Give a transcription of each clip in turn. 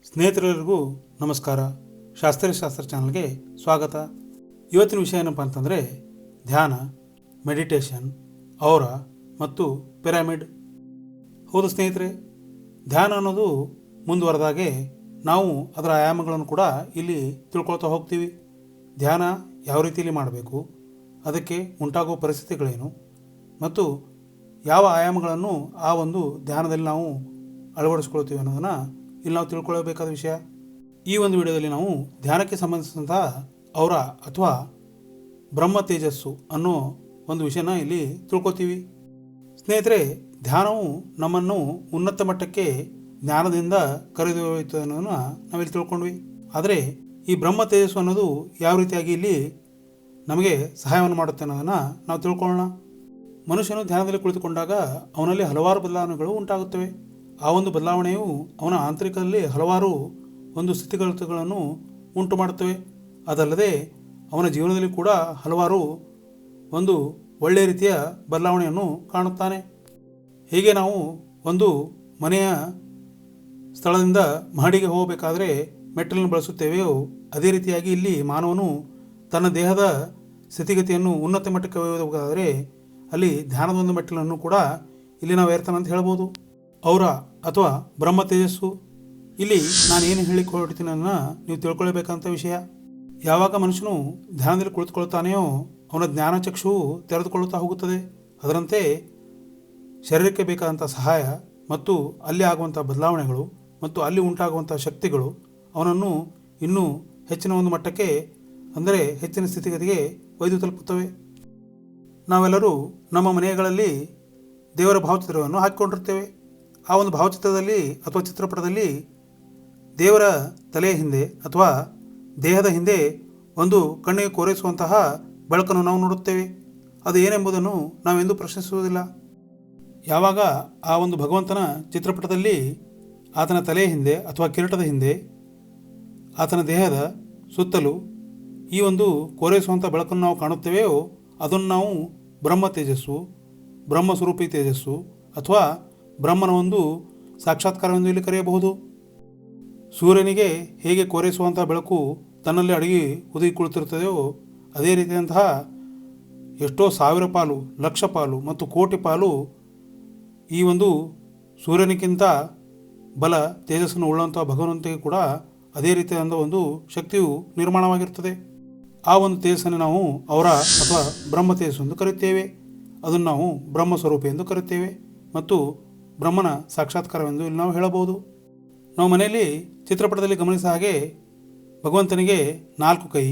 ಸ್ನೇಹಿತರೆಲ್ಲರಿಗೂ ನಮಸ್ಕಾರ. ಶಾಸ್ತ್ರ ಚಾನಲ್ಗೆ ಸ್ವಾಗತ. ಇವತ್ತಿನ ವಿಷಯ ಏನಪ್ಪ ಅಂತಂದರೆ ಧ್ಯಾನ, ಮೆಡಿಟೇಷನ್, ಔರ ಮತ್ತು ಪಿರಮಿಡ್. ಹೌದು ಸ್ನೇಹಿತರೆ, ಧ್ಯಾನ ಅನ್ನೋದು ಮುಂದುವರೆದಾಗೆ ನಾವು ಅದರ ಆಯಾಮಗಳನ್ನು ಕೂಡ ಇಲ್ಲಿ ತಿಳ್ಕೊಳ್ತಾ ಹೋಗ್ತೀವಿ. ಧ್ಯಾನ ಯಾವ ರೀತಿಯಲ್ಲಿ ಮಾಡಬೇಕು, ಅದಕ್ಕೆ ಉಂಟಾಗುವ ಪರಿಸ್ಥಿತಿಗಳೇನು ಮತ್ತು ಯಾವ ಆಯಾಮಗಳನ್ನು ಆ ಒಂದು ಧ್ಯಾನದಲ್ಲಿ ನಾವು ಅಳವಡಿಸ್ಕೊಳ್ತೀವಿ ಅನ್ನೋದನ್ನು ಇಲ್ಲಿ ನಾವು ತಿಳ್ಕೊಳ್ಳಬೇಕಾದ ವಿಷಯ. ಈ ಒಂದು ವಿಡಿಯೋದಲ್ಲಿ ನಾವು ಧ್ಯಾನಕ್ಕೆ ಸಂಬಂಧಿಸಿದಂತಹ ಔರ ಅಥವಾ ಬ್ರಹ್ಮ ತೇಜಸ್ಸು ಅನ್ನೋ ಒಂದು ವಿಷಯನ ಇಲ್ಲಿ ತಿಳ್ಕೊತೀವಿ. ಸ್ನೇಹಿತರೆ, ಧ್ಯಾನವು ನಮ್ಮನ್ನು ಉನ್ನತ ಮಟ್ಟಕ್ಕೆ ಜ್ಞಾನದಿಂದ ಕರೆದೊಯ್ಯುತ್ತದೆ ಅನ್ನೋದನ್ನು ನಾವಿಲ್ಲಿ ತಿಳ್ಕೊಂಡ್ವಿ. ಆದರೆ ಈ ಬ್ರಹ್ಮ ತೇಜಸ್ಸು ಅನ್ನೋದು ಯಾವ ರೀತಿಯಾಗಿ ಇಲ್ಲಿ ನಮಗೆ ಸಹಾಯವನ್ನು ಮಾಡುತ್ತೆ ಅನ್ನೋದನ್ನು ನಾವು ತಿಳ್ಕೊಳ್ಳೋಣ. ಮನುಷ್ಯನು ಧ್ಯಾನದಲ್ಲಿ ಕುಳಿತುಕೊಂಡಾಗ ಅವನಲ್ಲಿ ಹಲವಾರು ಬದಲಾವಣೆಗಳು ಉಂಟಾಗುತ್ತವೆ. ಆ ಒಂದು ಬದಲಾವಣೆಯು ಅವನ ಆಂತರಿಕದಲ್ಲಿ ಹಲವಾರು ಒಂದು ಸ್ಥಿತಿಗತಿಗಳನ್ನು ಉಂಟು ಮಾಡುತ್ತವೆ. ಅದಲ್ಲದೆ ಅವನ ಜೀವನದಲ್ಲಿ ಕೂಡ ಹಲವಾರು ಒಂದು ಒಳ್ಳೆಯ ರೀತಿಯ ಬದಲಾವಣೆಯನ್ನು ಕಾಣುತ್ತಾನೆ. ಹೀಗೆ ನಾವು ಒಂದು ಮನೆಯ ಸ್ಥಳದಿಂದ ಮಹಡಿಗೆ ಹೋಗಬೇಕಾದ್ರೆ ಮೆಟ್ಟಲನ್ನು ಬಳಸುತ್ತೇವೆಯೋ ಅದೇ ರೀತಿಯಾಗಿ ಇಲ್ಲಿ ಮಾನವನು ತನ್ನ ದೇಹದ ಸ್ಥಿತಿಗತಿಯನ್ನು ಉನ್ನತ ಮಟ್ಟಕ್ಕೆ ಒಯ್ಯಬೇಕಾದರೆ ಅಲ್ಲಿ ಧ್ಯಾನದ ಒಂದು ಮೆಟ್ಟಲನ್ನು ಕೂಡ ಇಲ್ಲಿ ನಾವು ಏರ್ತಾನೆ ಅಂತ ಹೇಳ್ಬೋದು. ಔರ ಅಥವಾ ಬ್ರಹ್ಮ ತೇಜಸ್ಸು, ಇಲ್ಲಿ ನಾನು ಏನು ಹೇಳಿಕ್ಕೆ ಹೊರಡ್ತೀನಿ ಅನ್ನೋ ನೀವು ತಿಳ್ಕೊಳ್ಬೇಕಂತ ವಿಷಯ. ಯಾವಾಗ ಮನುಷ್ಯನು ಧ್ಯಾನದಲ್ಲಿ ಕುಳಿತುಕೊಳ್ತಾನೆಯೋ ಅವನ ಜ್ಞಾನಚಕ್ಷುವು ತೆರೆದುಕೊಳ್ಳುತ್ತಾ ಹೋಗುತ್ತದೆ. ಅದರಂತೆ ಶರೀರಕ್ಕೆ ಬೇಕಾದಂಥ ಸಹಾಯ ಮತ್ತು ಅಲ್ಲಿ ಆಗುವಂಥ ಬದಲಾವಣೆಗಳು ಮತ್ತು ಅಲ್ಲಿ ಉಂಟಾಗುವಂಥ ಶಕ್ತಿಗಳು ಅವನನ್ನು ಇನ್ನೂ ಹೆಚ್ಚಿನ ಒಂದು ಮಟ್ಟಕ್ಕೆ, ಅಂದರೆ ಹೆಚ್ಚಿನ ಸ್ಥಿತಿಗತಿಗೆ ಒಯ್ದು ತಲುಪುತ್ತವೆ. ನಾವೆಲ್ಲರೂ ನಮ್ಮ ಮನೆಗಳಲ್ಲಿ ದೇವರ ಭಾವಚಿತ್ರವನ್ನು ಹಾಕಿಕೊಂಡಿರ್ತೇವೆ. ಆ ಒಂದು ಭಾವಚಿತ್ರದಲ್ಲಿ ಅಥವಾ ಚಿತ್ರಪಟದಲ್ಲಿ ದೇವರ ತಲೆಯ ಹಿಂದೆ ಅಥವಾ ದೇಹದ ಹಿಂದೆ ಒಂದು ಕಣ್ಣಿಗೆ ಕೋರೈಸುವಂತಹ ಬೆಳಕನ್ನು ನಾವು ನೋಡುತ್ತೇವೆ. ಅದು ಏನೆಂಬುದನ್ನು ನಾವೆಂದೂ ಪ್ರಶ್ನಿಸುವುದಿಲ್ಲ. ಯಾವಾಗ ಆ ಒಂದು ಭಗವಂತನ ಚಿತ್ರಪಟದಲ್ಲಿ ಆತನ ತಲೆಯ ಹಿಂದೆ ಅಥವಾ ಕಿರೀಟದ ಹಿಂದೆ ಆತನ ದೇಹದ ಸುತ್ತಲೂ ಈ ಒಂದು ಕೋರೈಸುವಂಥ ಬೆಳಕನ್ನು ನಾವು ಕಾಣುತ್ತೇವೆಯೋ ಅದನ್ನು ನಾವು ಬ್ರಹ್ಮ ತೇಜಸ್ಸು, ಬ್ರಹ್ಮ ಸ್ವರೂಪಿ ತೇಜಸ್ಸು ಅಥವಾ ಬ್ರಹ್ಮನ ಒಂದು ಸಾಕ್ಷಾತ್ಕಾರವೆಂದು ಇಲ್ಲಿ ಕರೆಯಬಹುದು. ಸೂರ್ಯನಿಗೆ ಹೇಗೆ ಕೋರೈಸುವಂಥ ಬೆಳಕು ತನ್ನಲ್ಲಿ ಅಡಗಿ ಒದಗಿ ಕುಳಿತಿರುತ್ತದೆಯೋ ಅದೇ ರೀತಿಯಂತಹ ಎಷ್ಟೋ ಸಾವಿರ ಪಾಲು, ಲಕ್ಷ ಪಾಲು ಮತ್ತು ಕೋಟಿ ಪಾಲು ಈ ಒಂದು ಸೂರ್ಯನಿಗಿಂತ ಬಲ ತೇಜಸ್ಸನ್ನು ಉಳ್ಳಂಥ ಭಗವಂತನಿಗೆ ಕೂಡ ಅದೇ ರೀತಿಯಾದ ಒಂದು ಶಕ್ತಿಯು ನಿರ್ಮಾಣವಾಗಿರುತ್ತದೆ. ಆ ಒಂದು ತೇಜಸ್ಸನ್ನು ನಾವು ಔರ ಅಥವಾ ಬ್ರಹ್ಮ ತೇಜಸ್ಸು ಎಂದು ಕರೆಯುತ್ತೇವೆ. ಅದನ್ನು ನಾವು ಬ್ರಹ್ಮ ಸ್ವರೂಪಿ ಎಂದು ಕರೆಯುತ್ತೇವೆ ಮತ್ತು ಬ್ರಹ್ಮನ ಸಾಕ್ಷಾತ್ಕಾರವೆಂದು ಇಲ್ಲಿ ನಾವು ಹೇಳಬಹುದು. ನಾವು ಮನೆಯಲ್ಲಿ ಚಿತ್ರಪಟದಲ್ಲಿ ಗಮನಿಸಿದ ಹಾಗೆ ಭಗವಂತನಿಗೆ 4 ಕೈ,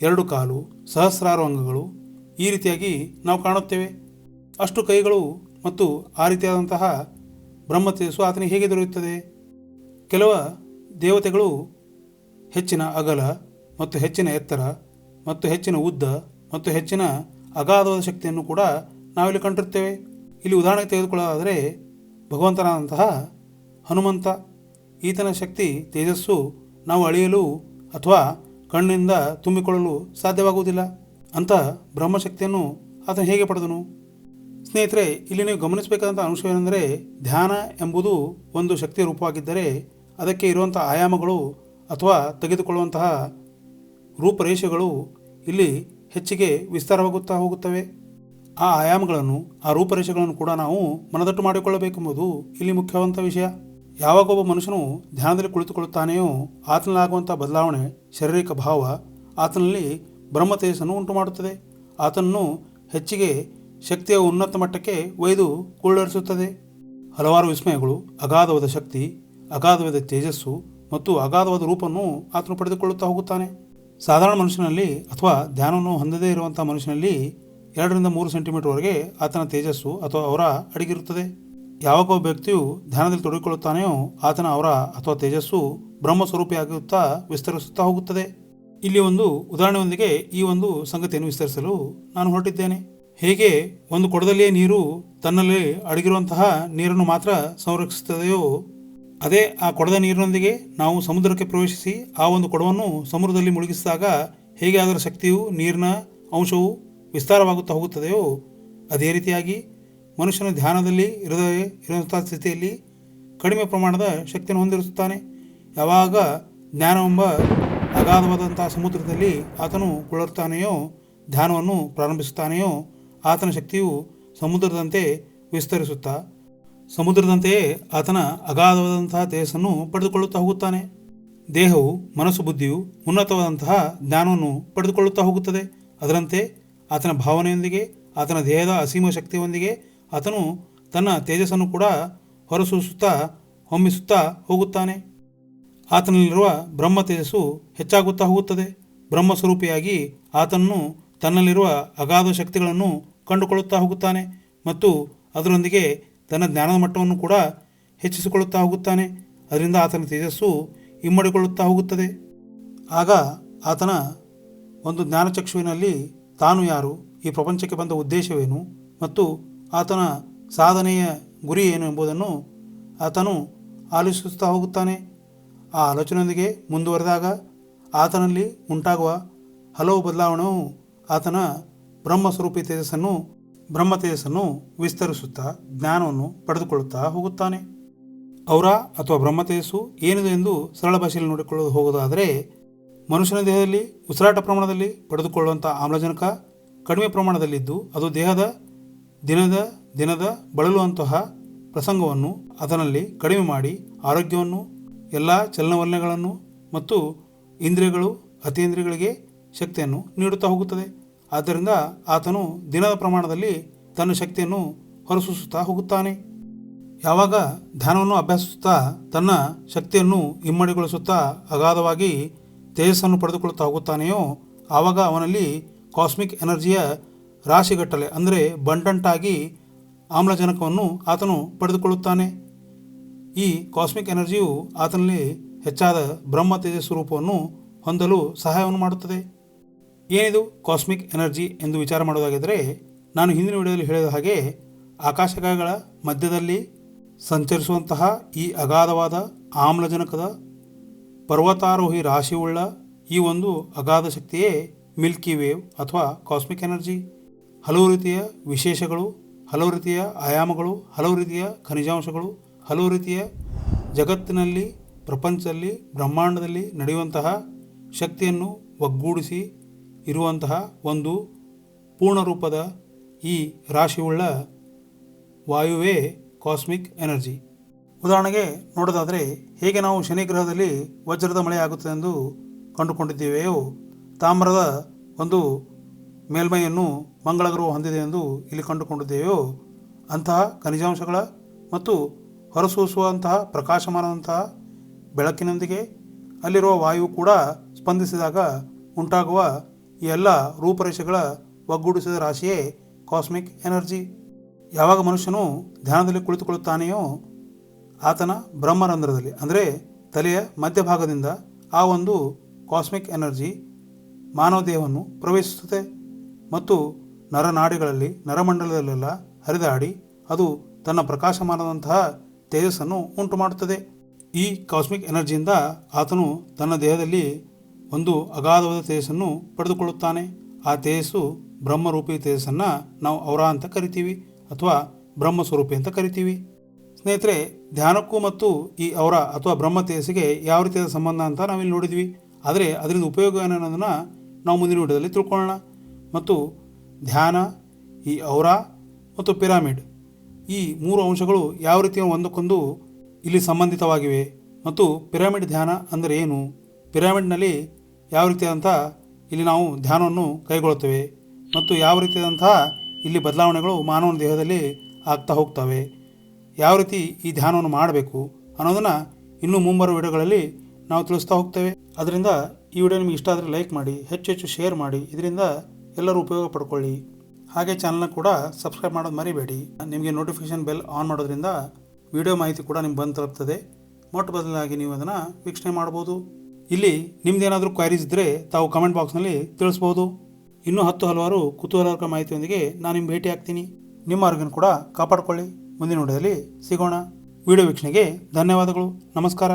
2 ಕಾಲು, ಸಹಸ್ರಾರು ಅಂಗಗಳು ಈ ರೀತಿಯಾಗಿ ನಾವು ಕಾಣುತ್ತೇವೆ. ಅಷ್ಟು ಕೈಗಳು ಮತ್ತು ಆ ರೀತಿಯಾದಂತಹ ಬ್ರಹ್ಮ ತೇಜಸ್ಸು ಆತನಿಗೆ ಹೇಗೆ ದೊರೆಯುತ್ತದೆ? ಕೆಲವು ದೇವತೆಗಳು ಹೆಚ್ಚಿನ ಅಗಲ ಮತ್ತು ಹೆಚ್ಚಿನ ಎತ್ತರ ಮತ್ತು ಹೆಚ್ಚಿನ ಉದ್ದ ಮತ್ತು ಹೆಚ್ಚಿನ ಅಗಾಧವಾದ ಶಕ್ತಿಯನ್ನು ಕೂಡ ನಾವಿಲ್ಲಿ ಕಂಡಿರ್ತೇವೆ. ಇಲ್ಲಿ ಉದಾಹರಣೆಗೆ ತೆಗೆದುಕೊಳ್ಳೋದಾದರೆ ಭಗವಂತನಾದಂತಹ ಹನುಮಂತ, ಈತನ ಶಕ್ತಿ ತೇಜಸ್ಸು ನಾವು ಅಳೆಯಲು ಅಥವಾ ಕಣ್ಣಿನಿಂದ ತುಂಬಿಕೊಳ್ಳಲು ಸಾಧ್ಯವಾಗುವುದಿಲ್ಲ. ಅಂಥ ಬ್ರಹ್ಮಶಕ್ತಿಯನ್ನು ಆತನು ಹೇಗೆ ಪಡೆದನು? ಸ್ನೇಹಿತರೆ, ಇಲ್ಲಿ ನೀವು ಗಮನಿಸಬೇಕಾದಂಥ ಅಂಶವೇನೆಂದರೆ ಧ್ಯಾನ ಎಂಬುದು ಒಂದು ಶಕ್ತಿಯ ರೂಪವಾಗಿದ್ದರೆ ಅದಕ್ಕೆ ಇರುವಂಥ ಆಯಾಮಗಳು ಅಥವಾ ತೆಗೆದುಕೊಳ್ಳುವಂತಹ ರೂಪರೇಷೆಗಳು ಇಲ್ಲಿ ಹೆಚ್ಚಿಗೆ ವಿಸ್ತಾರವಾಗುತ್ತಾ ಹೋಗುತ್ತವೆ. ಆ ಆಯಾಮಗಳನ್ನು, ಆ ರೂಪರೇಷೆಗಳನ್ನು ಕೂಡ ನಾವು ಮನದಟ್ಟು ಮಾಡಿಕೊಳ್ಳಬೇಕೆಂಬುದು ಇಲ್ಲಿ ಮುಖ್ಯವಂತ ವಿಷಯ. ಯಾವಾಗ ಒಬ್ಬ ಮನುಷ್ಯನು ಧ್ಯಾನದಲ್ಲಿ ಕುಳಿತುಕೊಳ್ಳುತ್ತಾನೆಯೋ ಆತನಲ್ಲಾಗುವಂಥ ಬದಲಾವಣೆ, ಶಾರೀರಿಕ ಭಾವ ಆತನಲ್ಲಿ ಬ್ರಹ್ಮ ತೇಜಸ್ಸನ್ನು ಉಂಟು ಮಾಡುತ್ತದೆ. ಆತನನ್ನು ಹೆಚ್ಚಿಗೆ ಶಕ್ತಿಯ ಉನ್ನತ ಮಟ್ಟಕ್ಕೆ ಒಯ್ದು ಕುಳ್ಳರಿಸುತ್ತದೆ. ಹಲವಾರು ವಿಸ್ಮಯಗಳು, ಅಗಾಧವಾದ ಶಕ್ತಿ, ಅಗಾಧವಾದ ತೇಜಸ್ಸು ಮತ್ತು ಅಗಾಧವಾದ ರೂಪವನ್ನು ಆತನು ಪಡೆದುಕೊಳ್ಳುತ್ತಾ ಹೋಗುತ್ತಾನೆ. ಸಾಧಾರಣ ಮನುಷ್ಯನಲ್ಲಿ ಅಥವಾ ಧ್ಯಾನವನ್ನು ಹೊಂದದೇ ಇರುವಂಥ ಮನುಷ್ಯನಲ್ಲಿ 2 ರಿಂದ 3 ಸೆಂಟಿಮೀಟರ್ವರೆಗೆ ಆತನ ತೇಜಸ್ಸು ಅಥವಾ ಔರ ಅಡಗಿರುತ್ತದೆ. ಯಾವಾಗ ಒಬ್ಬ ವ್ಯಕ್ತಿಯು ಧ್ಯಾನದಲ್ಲಿ ತೊಡಗಿಕೊಳ್ಳುತ್ತಾನೆಯೋ ಆತನ ಔರ ಅಥವಾ ತೇಜಸ್ಸು ಬ್ರಹ್ಮ ಸ್ವರೂಪಿಯಾಗುತ್ತಾ ವಿಸ್ತರಿಸುತ್ತಾ ಹೋಗುತ್ತದೆ. ಇಲ್ಲಿ ಒಂದು ಉದಾಹರಣೆಯೊಂದಿಗೆ ಈ ಒಂದು ಸಂಗತಿಯನ್ನು ವಿಸ್ತರಿಸಲು ನಾನು ಹೊರಟಿದ್ದೇನೆ. ಹೇಗೆ ಒಂದು ಕೊಡದಲ್ಲಿಯೇ ನೀರು ತನ್ನಲ್ಲಿ ಅಡಗಿರುವಂತಹ ನೀರನ್ನು ಮಾತ್ರ ಸಂರಕ್ಷಿಸುತ್ತದೆಯೋ ಅದೇ ಆ ಕೊಡದ ನೀರಿನೊಂದಿಗೆ ನಾವು ಸಮುದ್ರಕ್ಕೆ ಪ್ರವೇಶಿಸಿ ಆ ಒಂದು ಕೊಡವನ್ನು ಸಮುದ್ರದಲ್ಲಿ ಮುಳುಗಿಸಿದಾಗ ಹೇಗೆ ಅದರ ಶಕ್ತಿಯು, ನೀರಿನ ಅಂಶವು ವಿಸ್ತಾರವಾಗುತ್ತಾ ಹೋಗುತ್ತದೆಯೋ ಅದೇ ರೀತಿಯಾಗಿ ಮನುಷ್ಯನ ಧ್ಯಾನದಲ್ಲಿ ಇರುವಂಥ ಸ್ಥಿತಿಯಲ್ಲಿ ಕಡಿಮೆ ಪ್ರಮಾಣದ ಶಕ್ತಿಯನ್ನು ಹೊಂದಿರುತ್ತಾನೆ. ಯಾವಾಗ ಜ್ಞಾನವೆಂಬ ಅಗಾಧವಾದಂತಹ ಸಮುದ್ರದಲ್ಲಿ ಆತನು ಕುಳಿರ್ತಾನೆಯೋ, ಧ್ಯಾನವನ್ನು ಪ್ರಾರಂಭಿಸುತ್ತಾನೆಯೋ, ಆತನ ಶಕ್ತಿಯು ಸಮುದ್ರದಂತೆ ವಿಸ್ತರಿಸುತ್ತಾ ಸಮುದ್ರದಂತೆಯೇ ಆತನ ಅಗಾಧವಾದಂತಹ ತೇಜಸ್ಸನ್ನು ಪಡೆದುಕೊಳ್ಳುತ್ತಾ ಹೋಗುತ್ತಾನೆ. ದೇಹವು, ಮನಸ್ಸು, ಬುದ್ಧಿಯು ಉನ್ನತವಾದಂತಹ ಜ್ಞಾನವನ್ನು ಪಡೆದುಕೊಳ್ಳುತ್ತಾ ಹೋಗುತ್ತದೆ. ಅದರಂತೆ ಆತನ ಭಾವನೆಯೊಂದಿಗೆ, ಆತನ ದೇಹದ ಅಸೀಮ ಶಕ್ತಿಯೊಂದಿಗೆ ಆತನು ತನ್ನ ತೇಜಸ್ಸನ್ನು ಕೂಡ ಹೊರಸೂಸುತ್ತಾ ಹೊಮ್ಮಿಸುತ್ತಾ ಹೋಗುತ್ತಾನೆ. ಆತನಲ್ಲಿರುವ ಬ್ರಹ್ಮ ತೇಜಸ್ಸು ಹೆಚ್ಚಾಗುತ್ತಾ ಹೋಗುತ್ತದೆ. ಬ್ರಹ್ಮಸ್ವರೂಪಿಯಾಗಿ ಆತನನ್ನು ತನ್ನಲ್ಲಿರುವ ಅಗಾಧ ಶಕ್ತಿಗಳನ್ನು ಕಂಡುಕೊಳ್ಳುತ್ತಾ ಹೋಗುತ್ತಾನೆ ಮತ್ತು ಅದರೊಂದಿಗೆ ತನ್ನ ಜ್ಞಾನದ ಮಟ್ಟವನ್ನು ಕೂಡ ಹೆಚ್ಚಿಸಿಕೊಳ್ಳುತ್ತಾ ಹೋಗುತ್ತಾನೆ. ಅದರಿಂದ ಆತನ ತೇಜಸ್ಸು ಇಮ್ಮಡಿಕೊಳ್ಳುತ್ತಾ ಹೋಗುತ್ತದೆ. ಆಗ ಆತನ ಒಂದು ಜ್ಞಾನಚಕ್ಷುವಿನಲ್ಲಿ ತಾನು ಯಾರು, ಈ ಪ್ರಪಂಚಕ್ಕೆ ಬಂದ ಉದ್ದೇಶವೇನು ಮತ್ತು ಆತನ ಸಾಧನೆಯ ಗುರಿ ಏನು ಎಂಬುದನ್ನು ಆತನು ಆಲೋಚಿಸುತ್ತಾ ಹೋಗುತ್ತಾನೆ. ಆ ಆಲೋಚನೆಯೊಂದಿಗೆ ಮುಂದುವರೆದಾಗ ಆತನಲ್ಲಿ ಉಂಟಾಗುವ ಹಲವು ಬದಲಾವಣೆಯು ಆತನ ಬ್ರಹ್ಮಸ್ವರೂಪಿ ಬ್ರಹ್ಮ ತೇಜಸ್ಸನ್ನು ವಿಸ್ತರಿಸುತ್ತಾ ಜ್ಞಾನವನ್ನು ಪಡೆದುಕೊಳ್ಳುತ್ತಾ ಹೋಗುತ್ತಾನೆ. ಔರ ಅಥವಾ ಬ್ರಹ್ಮ ತೇಜಸ್ಸು ಏನಿದೆ ಎಂದು ಸರಳ ಭಾಷೆಯಲ್ಲಿ ನೋಡಿಕೊಳ್ಳೋದು ಹೋಗೋದಾದರೆ, ಮನುಷ್ಯನ ದೇಹದಲ್ಲಿ ಉಸಿರಾಟ ಪ್ರಮಾಣದಲ್ಲಿ ಪಡೆದುಕೊಳ್ಳುವಂಥ ಆಮ್ಲಜನಕ ಕಡಿಮೆ ಪ್ರಮಾಣದಲ್ಲಿದ್ದು ಅದು ದೇಹದ ದಿನದ ಬಳಲುವಂತಹ ಪ್ರಸಂಗವನ್ನು ಅದರಲ್ಲಿ ಕಡಿಮೆ ಮಾಡಿ ಆರೋಗ್ಯವನ್ನು, ಎಲ್ಲ ಚಲನವಲನಗಳನ್ನು ಮತ್ತು ಇಂದ್ರಿಯಗಳು, ಅತೀಂದ್ರಿಯಗಳಿಗೆ ಶಕ್ತಿಯನ್ನು ನೀಡುತ್ತಾ ಹೋಗುತ್ತದೆ. ಆದ್ದರಿಂದ ಆತನು ದಿನದ ಪ್ರಮಾಣದಲ್ಲಿ ತನ್ನ ಶಕ್ತಿಯನ್ನು ಹೊರಸೂಸುತ್ತಾ ಹೋಗುತ್ತಾನೆ. ಯಾವಾಗ ಧ್ಯಾನವನ್ನು ಅಭ್ಯಾಸಿಸುತ್ತಾ ತನ್ನ ಶಕ್ತಿಯನ್ನು ಇಮ್ಮಡಿಗೊಳಿಸುತ್ತಾ ಅಗಾಧವಾಗಿ ತೇಜಸ್ಸನ್ನು ಪಡೆದುಕೊಳ್ಳುತ್ತಾ ಹೋಗುತ್ತಾನೆಯೋ, ಆವಾಗ ಅವನಲ್ಲಿ ಕಾಸ್ಮಿಕ್ ಎನರ್ಜಿಯ ರಾಶಿಗಟ್ಟಲೆ ಅಂದರೆ ಬಂಡಂಟಾಗಿ ಆಮ್ಲಜನಕವನ್ನು ಆತನು ಪಡೆದುಕೊಳ್ಳುತ್ತಾನೆ. ಈ ಕಾಸ್ಮಿಕ್ ಎನರ್ಜಿಯು ಆತನಲ್ಲಿ ಹೆಚ್ಚಾದ ಬ್ರಹ್ಮ ತೇಜಸ್ಸು ರೂಪವನ್ನು ಹೊಂದಲು ಸಹಾಯವನ್ನು ಮಾಡುತ್ತದೆ. ಏನಿದು ಕಾಸ್ಮಿಕ್ ಎನರ್ಜಿ ಎಂದು ವಿಚಾರ ಮಾಡೋದಾಗಿದ್ದರೆ, ನಾನು ಹಿಂದಿನ ವಿಡಿಯೋದಲ್ಲಿ ಹೇಳಿದ ಹಾಗೆ ಆಕಾಶಗಾಯಗಳ ಮಧ್ಯದಲ್ಲಿ ಸಂಚರಿಸುವಂತಹ ಈ ಅಗಾಧವಾದ ಆಮ್ಲಜನಕದ ಪರ್ವತಾರೋಹಿ ರಾಶಿಯುಳ್ಳ ಈ ಒಂದು ಅಗಾಧ ಶಕ್ತಿಯೇ ಮಿಲ್ಕಿ ವೇವ್ ಅಥವಾ ಕಾಸ್ಮಿಕ್ ಎನರ್ಜಿ. ಹಲವು ರೀತಿಯ ವಿಶೇಷಗಳು, ಹಲವು ರೀತಿಯ ಆಯಾಮಗಳು, ಹಲವು ರೀತಿಯ ಖನಿಜಾಂಶಗಳು, ಹಲವು ರೀತಿಯ ಜಗತ್ತಿನಲ್ಲಿ, ಪ್ರಪಂಚದಲ್ಲಿ, ಬ್ರಹ್ಮಾಂಡದಲ್ಲಿ ನಡೆಯುವಂತಹ ಶಕ್ತಿಯನ್ನು ಒಗ್ಗೂಡಿಸಿ ಇರುವಂತಹ ಒಂದು ಪೂರ್ಣರೂಪದ ಈ ರಾಶಿಯುಳ್ಳ ವಾಯುವೇ ಕಾಸ್ಮಿಕ್ ಎನರ್ಜಿ. ಉದಾಹರಣೆಗೆ ನೋಡೋದಾದರೆ, ಹೇಗೆ ನಾವು ಶನಿ ಗ್ರಹದಲ್ಲಿ ವಜ್ರದ ಮಳೆ ಆಗುತ್ತದೆ ಎಂದು ಕಂಡುಕೊಂಡಿದ್ದೇವೆಯೋ, ತಾಮ್ರದ ಒಂದು ಮೇಲ್ಮೈಯನ್ನು ಮಂಗಳ ಗ್ರಹವು ಹೊಂದಿದೆ ಎಂದು ಇಲ್ಲಿ ಕಂಡುಕೊಂಡಿದ್ದೇವೆಯೋ, ಅಂತಹ ಖನಿಜಾಂಶಗಳ ಮತ್ತು ಹೊರಸೂಸುವಂತಹ ಪ್ರಕಾಶಮಾನವಂತಹ ಬೆಳಕಿನೊಂದಿಗೆ ಅಲ್ಲಿರುವ ವಾಯು ಕೂಡ ಸ್ಪಂದಿಸಿದಾಗ ಉಂಟಾಗುವ ಈ ಎಲ್ಲ ರೂಪರೇಷೆಗಳ ಒಗ್ಗೂಡಿಸಿದ ರಾಶಿಯೇ ಕಾಸ್ಮಿಕ್ ಎನರ್ಜಿ. ಯಾವಾಗ ಮನುಷ್ಯನು ಧ್ಯಾನದಲ್ಲಿ ಕುಳಿತುಕೊಳ್ಳುತ್ತಾನೆಯೋ, ಆತನ ಬ್ರಹ್ಮರಂಧ್ರದಲ್ಲಿ ಅಂದರೆ ತಲೆಯ ಮಧ್ಯಭಾಗದಿಂದ ಆ ಒಂದು ಕಾಸ್ಮಿಕ್ ಎನರ್ಜಿ ಮಾನವ ದೇಹವನ್ನು ಪ್ರವೇಶಿಸುತ್ತದೆ ಮತ್ತು ನರನಾಡಿಗಳಲ್ಲಿ, ನರಮಂಡಲದಲ್ಲೆಲ್ಲ ಹರಿದಾಡಿ ಅದು ತನ್ನ ಪ್ರಕಾಶಮಾನದಂತಹ ತೇಜಸ್ಸನ್ನು ಉಂಟು ಮಾಡುತ್ತದೆ. ಈ ಕಾಸ್ಮಿಕ್ ಎನರ್ಜಿಯಿಂದ ಆತನು ತನ್ನ ದೇಹದಲ್ಲಿ ಒಂದು ಅಗಾಧವಾದ ತೇಜಸ್ಸನ್ನು ಪಡೆದುಕೊಳ್ಳುತ್ತಾನೆ. ಆ ತೇಜಸ್ಸು ಬ್ರಹ್ಮರೂಪಿ ತೇಜಸ್ಸನ್ನು ನಾವು ಔರ ಅಂತ ಕರಿತೀವಿ ಅಥವಾ ಬ್ರಹ್ಮಸ್ವರೂಪಿ ಅಂತ ಕರಿತೀವಿ. ಸ್ನೇಹಿತರೆ, ಧ್ಯಾನಕ್ಕೂ ಮತ್ತು ಈ ಔರ ಅಥವಾ ಬ್ರಹ್ಮ ತೇಜಸ್ಸಿಗೆ ಯಾವ ರೀತಿಯಾದ ಸಂಬಂಧ ಅಂತ ನಾವಿಲ್ಲಿ ನೋಡಿದ್ವಿ. ಆದರೆ ಅದರಿಂದ ಉಪಯೋಗ ಏನೇನೋದನ್ನು ನಾವು ಮುಂದಿನ ವಿಡಿಯೋದಲ್ಲಿ ತಿಳ್ಕೊಳ್ಳೋಣ. ಮತ್ತು ಧ್ಯಾನ, ಈ ಔರ ಮತ್ತು ಪಿರಾಮಿಡ್, ಈ ಮೂರು ಅಂಶಗಳು ಯಾವ ರೀತಿಯ ಒಂದಕ್ಕೊಂದು ಇಲ್ಲಿ ಸಂಬಂಧಿತವಾಗಿವೆ ಮತ್ತು ಪಿರಾಮಿಡ್ ಧ್ಯಾನ ಅಂದರೆ ಏನು, ಪಿರಾಮಿಡ್ನಲ್ಲಿ ಯಾವ ರೀತಿಯಾದಂಥ ಇಲ್ಲಿ ನಾವು ಧ್ಯಾನವನ್ನು ಕೈಗೊಳ್ಳುತ್ತೇವೆ ಮತ್ತು ಯಾವ ರೀತಿಯಾದಂತಹ ಇಲ್ಲಿ ಬದಲಾವಣೆಗಳು ಮಾನವನ ದೇಹದಲ್ಲಿ ಆಗ್ತಾ ಹೋಗ್ತವೆ, ಯಾವ ರೀತಿ ಈ ಧ್ಯಾನವನ್ನು ಮಾಡಬೇಕು ಅನ್ನೋದನ್ನು ಇನ್ನೂ ಮುಂಬರುವ ವಿಡಿಯೋಗಳಲ್ಲಿ ನಾವು ತಿಳಿಸ್ತಾ ಹೋಗ್ತೇವೆ. ಅದರಿಂದ ಈ ವಿಡಿಯೋ ನಿಮಗೆ ಇಷ್ಟ ಆದರೆ ಲೈಕ್ ಮಾಡಿ, ಹೆಚ್ಚು ಶೇರ್ ಮಾಡಿ, ಇದರಿಂದ ಎಲ್ಲರೂ ಉಪಯೋಗ ಪಡ್ಕೊಳ್ಳಿ. ಹಾಗೆ ಚಾನಲ್ನ ಕೂಡ ಸಬ್ಸ್ಕ್ರೈಬ್ ಮಾಡೋದು ಮರಿಬೇಡಿ. ನಿಮಗೆ ನೋಟಿಫಿಕೇಷನ್ ಬೆಲ್ ಆನ್ ಮಾಡೋದ್ರಿಂದ ವಿಡಿಯೋ ಮಾಹಿತಿ ಕೂಡ ನಿಮ್ಗೆ ಬಂದು ತಲುಪ್ತದೆ. ಮೊಟ್ಟ ಬದಲಾಗಿ ನೀವು ಅದನ್ನು ವೀಕ್ಷಣೆ ಮಾಡ್ಬೋದು. ಇಲ್ಲಿ ನಿಮ್ದೇನಾದರೂ ಕ್ವೈರೀಸ್ ಇದ್ದರೆ ತಾವು ಕಮೆಂಟ್ ಬಾಕ್ಸ್ನಲ್ಲಿ ತಿಳಿಸ್ಬೋದು. ಇನ್ನೂ ಹಲವಾರು ಕುತೂಹಲಕರ ಮಾಹಿತಿಯೊಂದಿಗೆ ನಾನು ನಿಮ್ಗೆ ಭೇಟಿ ಆಗ್ತೀನಿ. ನಿಮ್ಮ ಆರೋಗ್ಯನ ಕೂಡ ಕಾಪಾಡಿಕೊಳ್ಳಿ. ಮುಂದಿನ ವಿಡಿಯೋದಲ್ಲಿ ಸಿಗೋಣ. ವಿಡಿಯೋ ವೀಕ್ಷಣೆಗೆ ಧನ್ಯವಾದಗಳು. ನಮಸ್ಕಾರ.